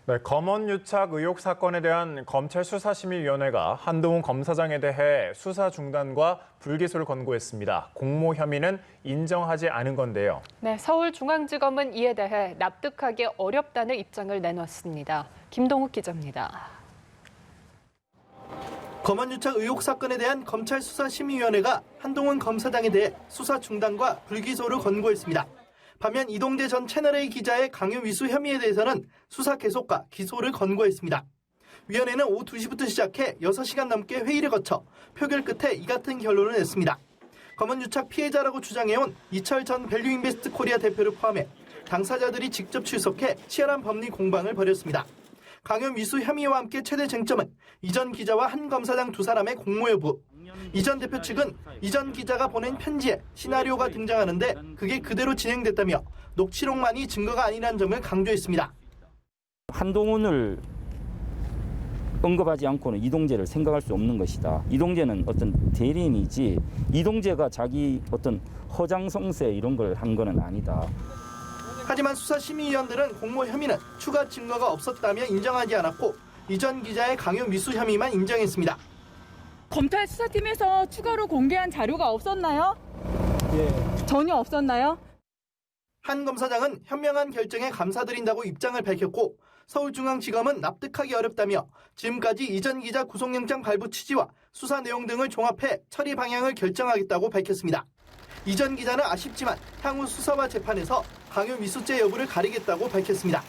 네, 검언유착 의혹 사건에 대한 검찰 수사심의위원회가 한동훈 검사장에 대해 수사 중단과 불기소를 권고했습니다. 공모 혐의는 인정하지 않은 건데요. 네, 서울중앙지검은 이에 대해 납득하기 어렵다는 입장을 내놨습니다. 김동욱 기자입니다. 검언유착 의혹 사건에 대한 검찰 수사심의위원회가 한동훈 검사장에 대해 수사 중단과 불기소를 권고했습니다. 반면 이동재 전 채널A 기자의 강요 위수 혐의에 대해서는 수사 계속과 기소를 권고했습니다. 위원회는 오후 2시부터 시작해 6시간 넘게 회의를 거쳐 표결 끝에 이 같은 결론을 냈습니다. 검언유착 피해자라고 주장해온 이철 전 밸류인베스트 코리아 대표를 포함해 당사자들이 직접 출석해 치열한 법리 공방을 벌였습니다. 강요 위수 혐의와 함께 최대 쟁점은 이 전 기자와 한 검사장 두 사람의 공모 여부. 이 전 대표 측은 이 전 기자가 보낸 편지에 시나리오가 등장하는데 그게 그대로 진행됐다며 녹취록만이 증거가 아니라는 점을 강조했습니다. 한동훈을 언급하지 않고는 이동재를 생각할 수 없는 것이다. 이동재는 어떤 대리인이지 이동재가 자기 어떤 허장성세 이런 걸 한 거는 아니다. 하지만 수사심의위원들은 공모 혐의는 추가 증거가 없었다며 인정하지 않았고 이 전 기자의 강요 미수 혐의만 인정했습니다. 검찰 수사팀에서 추가로 공개한 자료가 없었나요? 예. 전혀 없었나요? 한 검사장은 현명한 결정에 감사드린다고 입장을 밝혔고 서울중앙지검은 납득하기 어렵다며 지금까지 이 전 기자 구속영장 발부 취지와 수사 내용 등을 종합해 처리 방향을 결정하겠다고 밝혔습니다. 이 전 기자는 아쉽지만 향후 수사와 재판에서 강요 미수죄 여부를 가리겠다고 밝혔습니다.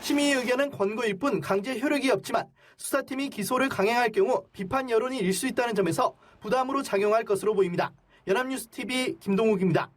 심의의 의견은 권고일 뿐 강제 효력이 없지만 수사팀이 기소를 강행할 경우 비판 여론이 일 수 있다는 점에서 부담으로 작용할 것으로 보입니다. 연합뉴스TV 김동욱입니다.